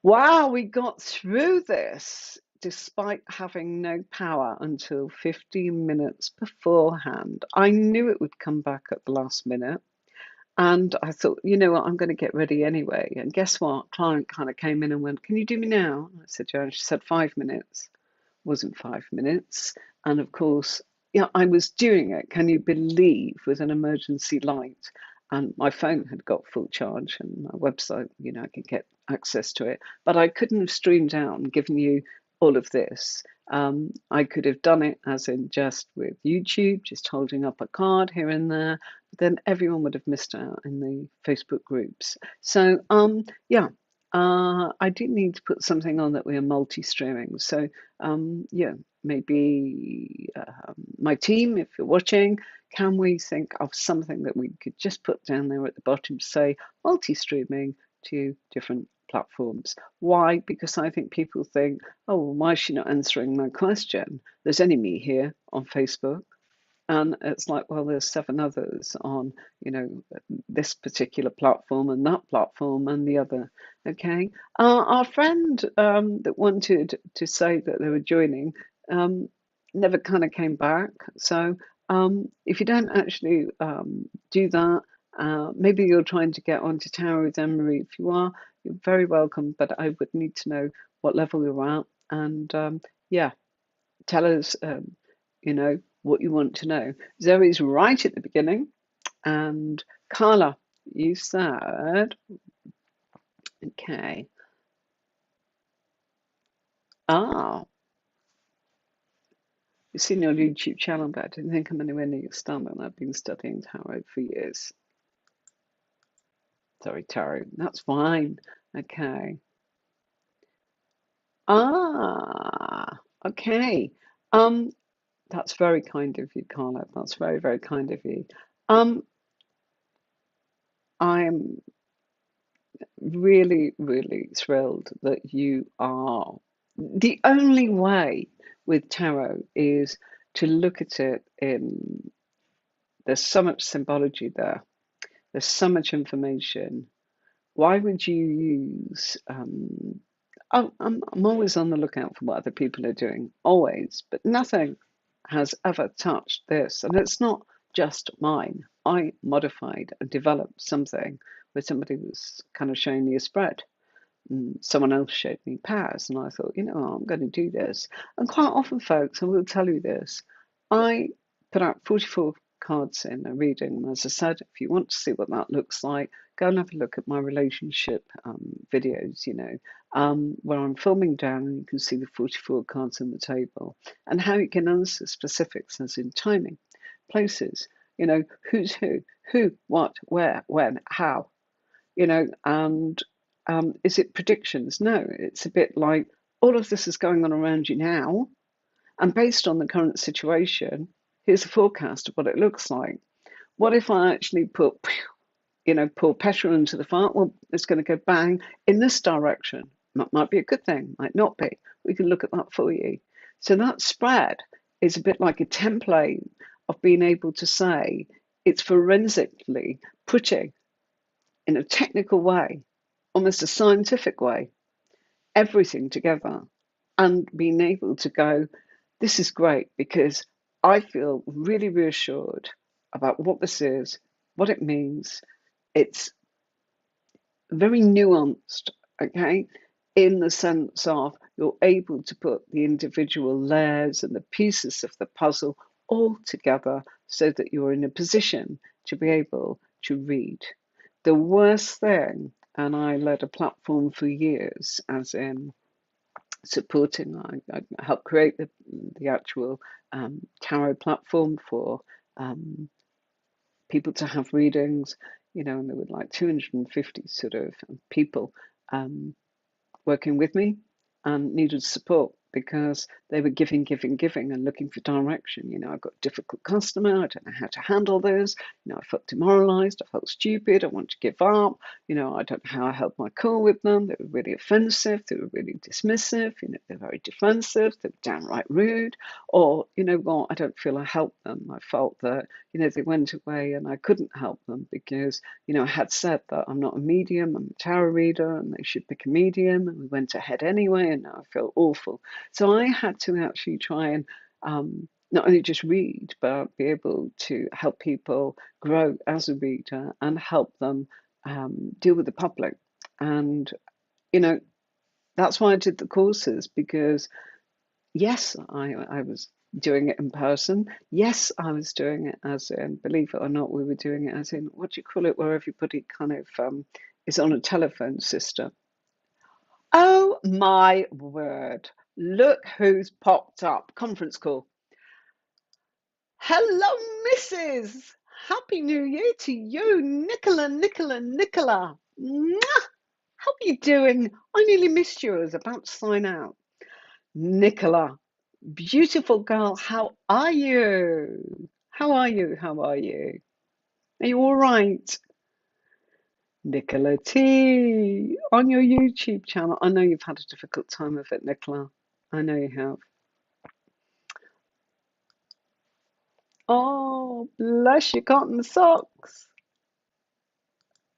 Wow, we got through this despite having no power until 15 minutes beforehand. I knew it would come back at the last minute. And I thought, you know what, I'm going to get ready anyway. And guess what? Client kind of came in and went, "Can you do me now?" I said, "Yeah." She said, 5 minutes. Wasn't 5 minutes. And of course, yeah, I was doing it. Can you believe with an emergency light? And my phone had got full charge and my website, I could get access to it. But I couldn't have streamed out and given you all of this. I could have done it as in just with YouTube, just holding up a card here and there. But then everyone would have missed out in the Facebook groups. So, yeah, I do need to put something on that we are multi-streaming. So, yeah, maybe my team, if you're watching, can we think of something that we could just put down there at the bottom to say multi-streaming to different platforms? Why? Because I think people think, oh, well, why is she not answering my question? There's only me here on Facebook. And it's like, well, there's 7 others on, this particular platform and that platform and the other. Okay. Our friend that wanted to say that they were joining never kind of came back. So if you don't actually do that, maybe you're trying to get onto Tower with Emery. If you are, you're very welcome. But I would need to know what level you're at. And yeah, tell us, what you want to know. Zoe's right at the beginning. And Carla, you said, okay. Ah, you've seen your YouTube channel, but I didn't think I'm anywhere near your standard. I've been studying tarot for years. Sorry, tarot. That's fine. Okay. Ah, okay. Um, that's very kind of you, Carla. That's very, very kind of you. I'm really, really thrilled that you are. The only way with tarot is to look at it in, there's so much symbology there, there's so much information. Why would you use, I'm always on the lookout for what other people are doing, always, but nothing has ever touched this. And it's not just mine. I modified and developed something where somebody was kind of showing me a spread. Someone else showed me pairs, and I thought, I'm going to do this. And quite often, folks, I will tell you this, I put out 44 cards in a reading. And as I said, if you want to see what that looks like, go and have a look at my relationship videos, where I'm filming down and you can see the 44 cards on the table and how you can answer specifics as in timing, places, who's who, what, where, when, how, and is it predictions? No, it's a bit like all of this is going on around you now, and based on the current situation, here's a forecast of what it looks like. What if I actually pour petrol into the fire? Well, it's going to go bang in this direction, That might be a good thing, might not be. We can look at that for you. So that spread is a bit like a template of being able to say it's forensically putting in a technical way, almost a scientific way, everything together and being able to go, this is great because I feel really reassured about what this is, what it means. It's very nuanced, okay, in the sense of you're able to put the individual layers and the pieces of the puzzle all together so that you're in a position to be able to read. The worst thing, and I led a platform for years, as in supporting, I helped create the actual tarot platform for people to have readings, and there were like 250 sort of people um, working with me and needed support because they were giving and looking for direction. I've got a difficult customer. I don't know how to handle this. I felt demoralized. I felt stupid. I want to give up. I don't know how I held my cool with them. They were really offensive. They were really dismissive. They're very defensive. They were downright rude. Or, what? I don't feel I helped them. I felt that, they went away and I couldn't help them because, I had said that I'm not a medium, I'm a tarot reader, and they should pick a medium. And we went ahead anyway, and now I feel awful. So I had to actually try and not only just read, but be able to help people grow as a reader and help them deal with the public. And, you know, that's why I did the courses because, yes, I was doing it in person. Yes, I was doing it as in, believe it or not, we were doing it as in, what do you call it, where everybody kind of is on a telephone system. Oh my word. Look who's popped up. Conference call. Hello, Mrs. Happy New Year to you, Nicola. Mwah! How are you doing? I nearly missed you. I was about to sign out. Nicola, beautiful girl, how are you? How are you? Are you all right? Nicola T on your YouTube channel. I know you've had a difficult time of it, Nicola. I know you have. Oh, bless your cotton socks.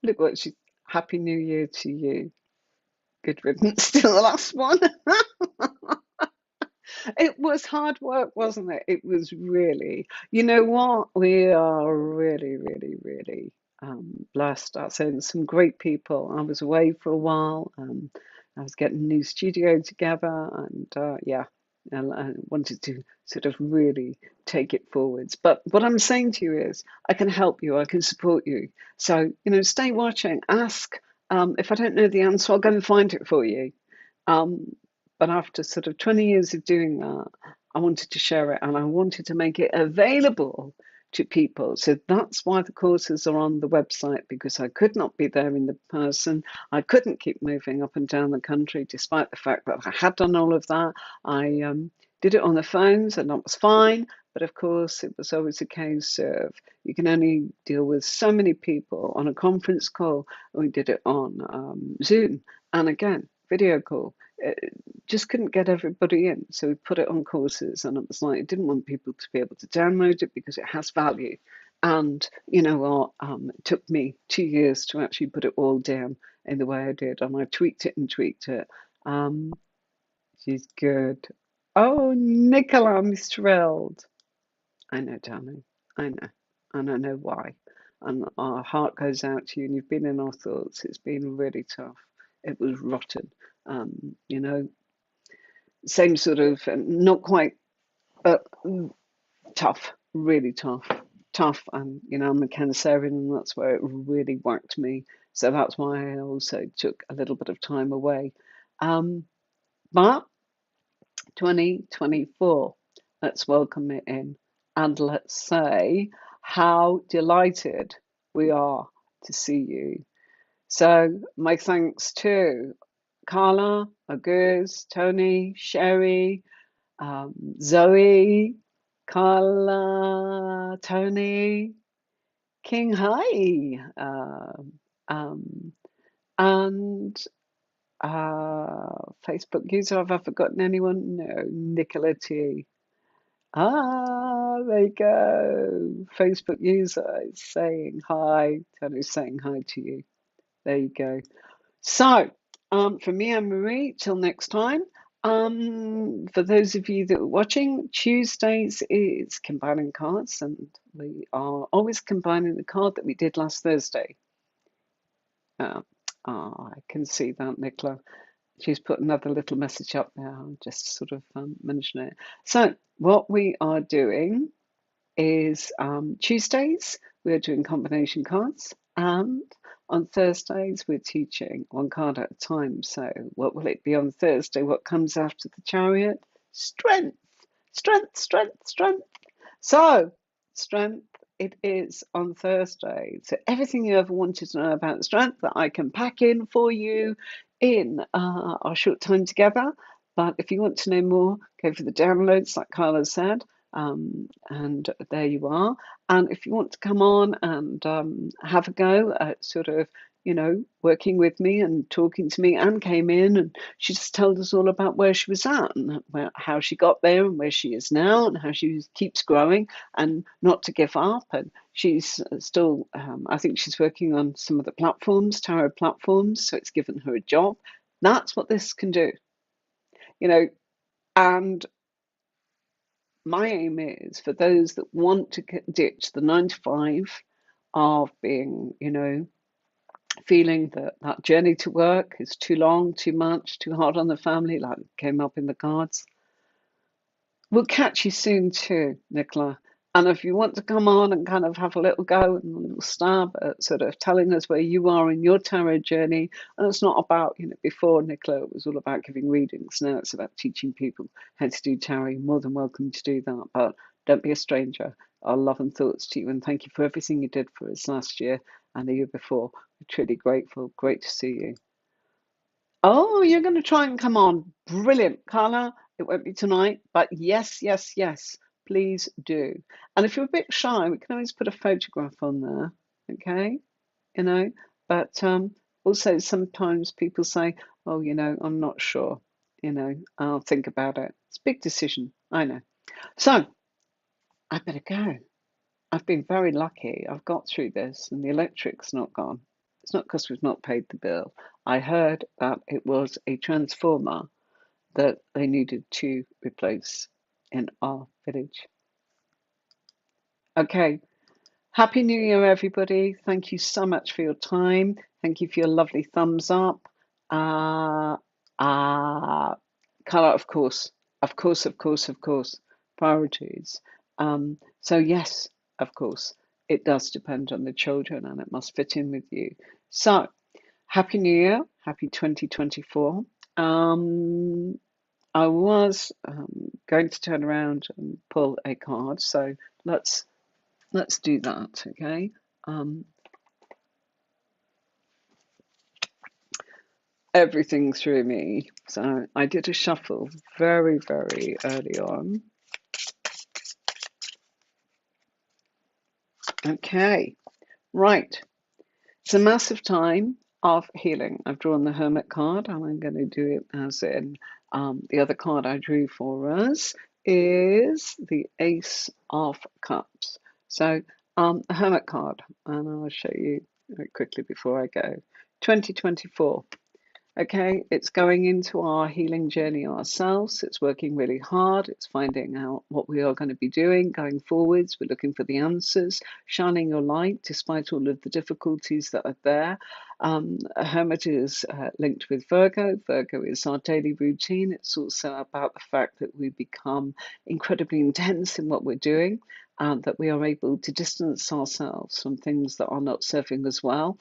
Look what she's. Happy New Year to you. Good riddance to the last one. It was hard work, wasn't it? It was really. You know what? We are really blessed. I said some great people. I was away for a while. I was getting a new studio together, and yeah, and I wanted to sort of really take it forwards. But what I'm saying to you is, I can help you. I can support you. So stay watching. Ask. If I don't know the answer, I'll go and find it for you. Um, but after sort of 20 years of doing that, I wanted to share it and I wanted to make it available to people. So that's why the courses are on the website because I could not be there in the person. I couldn't keep moving up and down the country, despite the fact that I had done all of that. I did it on the phones and that was fine. But of course, it was always a case of you can only deal with so many people on a conference call. We did it on Zoom and again, video call. Just couldn't get everybody in. So we put it on courses, and it was like, I didn't want people to be able to download it because it has value. And you know what? It took me 2 years to actually put it all down in the way I did, and I tweaked it and tweaked it. Um, she's good. Oh, Nicola, I'm thrilled. I know, darling. I know. And I know why. And our heart goes out to you, and you've been in our thoughts. It's been really tough. It was rotten. You know, same sort of, not quite, but tough, really tough. Tough. And, I'm a Cancerian, and that's where it really whacked me. So that's why I also took a little bit of time away. But 2024, let's welcome it in. And let's say how delighted we are to see you. So, my thanks to Carla, Agus, Tony, Sherry, Zoe, Carla, Tony, King Hai, and Facebook user, have I forgotten anyone? No, Nicola T. There you go. Facebook user is saying hi. Tony's saying hi to you. There you go. So, from me and Marie, till next time. For those of you that are watching, Tuesdays is combining cards, and we are always combining the card that we did last Thursday. I can see that, Nicola. She's put another little message up there. I'll just sort of mention it. So, what we are doing is Tuesdays, we're doing combination cards, and on Thursdays, we're teaching one card at a time. So, what will it be on Thursday? What comes after the Chariot? Strength, strength, strength, strength. So, strength it is on Thursday. So, everything you ever wanted to know about strength that I can pack in for you in our short time together. But if you want to know more, go for the downloads, like Carla said. And there you are. And if you want to come on and have a go at sort of, working with me and talking to me, Anne came in and she just told us all about where she was at and how she got there and where she is now and how she keeps growing and not to give up. And she's still, I think she's working on some of the platforms, tarot platforms, so it's given her a job. That's what this can do, and my aim is for those that want to ditch the 9 to 5 of being, feeling that that journey to work is too long, too much, too hard on the family, like came up in the cards. We'll catch you soon too, Nicola. And if you want to come on and kind of have a little go and a little stab at sort of telling us where you are in your tarot journey, and it's not about, before Nicola, it was all about giving readings. Now it's about teaching people how to do tarot. You're more than welcome to do that, but don't be a stranger. Our love and thoughts to you, and thank you for everything you did for us last year and the year before. We're truly grateful. Great to see you. Oh, you're going to try and come on. Brilliant, Carla. It won't be tonight, but yes, yes, yes, please do. And if you're a bit shy, we can always put a photograph on there, okay? You know, but also sometimes people say, oh, I'm not sure. I'll think about it. It's a big decision, I know. So I better go. I've been very lucky. I've got through this and the electric's not gone. It's not because we've not paid the bill. I heard that it was a transformer that they needed to replace in our village. Okay. Happy New Year, everybody. Thank you so much for your time. Thank you for your lovely thumbs up. Uh, Colour, of course. Of course, of course, of course. Priorities. So, yes, of course, it does depend on the children and it must fit in with you. So, Happy New Year. Happy 2024. I was going to turn around and pull a card, so let's do that, okay? Everything through me. So I did a shuffle very, very early on. Okay, right. It's a massive time of healing. I've drawn the Hermit card, and I'm going to do it as in the other card I drew for us is the Ace of Cups. So the Hermit card, and I'll show you very quickly before I go. 2024. Okay, it's going into our healing journey ourselves. It's working really hard. It's finding out what we are going to be doing going forwards. We're looking for the answers, shining your light despite all of the difficulties that are there. Hermit is linked with Virgo. Virgo is our daily routine. It's also about the fact that we become incredibly intense in what we're doing. That we are able to distance ourselves from things that are not serving us well.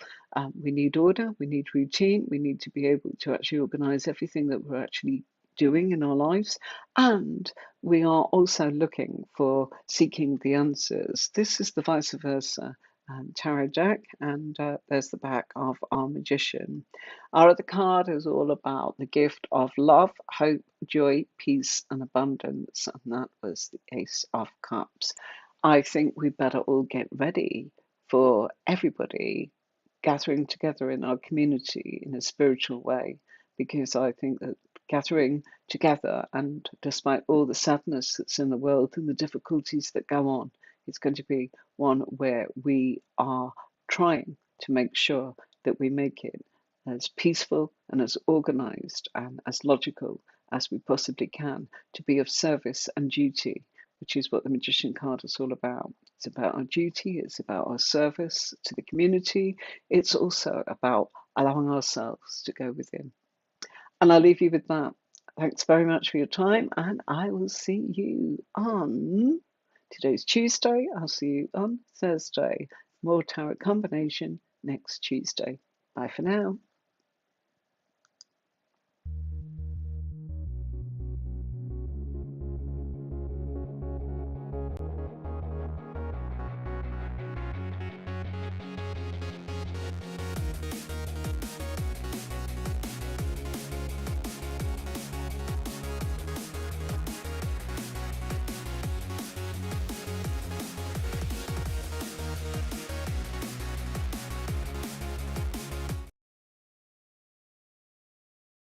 We need order, we need routine, we need to be able to actually organise everything that we're actually doing in our lives. And we are also looking for seeking the answers. This is the vice versa tarot deck, and there's the back of our magician. Our other card is all about the gift of love, hope, joy, peace, and abundance, and that was the Ace of Cups. I think we better all get ready for everybody gathering together in our community in a spiritual way, because I think that gathering together, and despite all the sadness that's in the world and the difficulties that go on, it's going to be one where we are trying to make sure that we make it as peaceful and as organized and as logical as we possibly can, to be of service and duty, which is what the Magician card is all about. It's about our duty, it's about our service to the community, it's also about allowing ourselves to go within. And I'll leave you with that. Thanks very much for your time, and I will see you on today's Tuesday. I'll see you on Thursday. More tarot combination next Tuesday. Bye for now.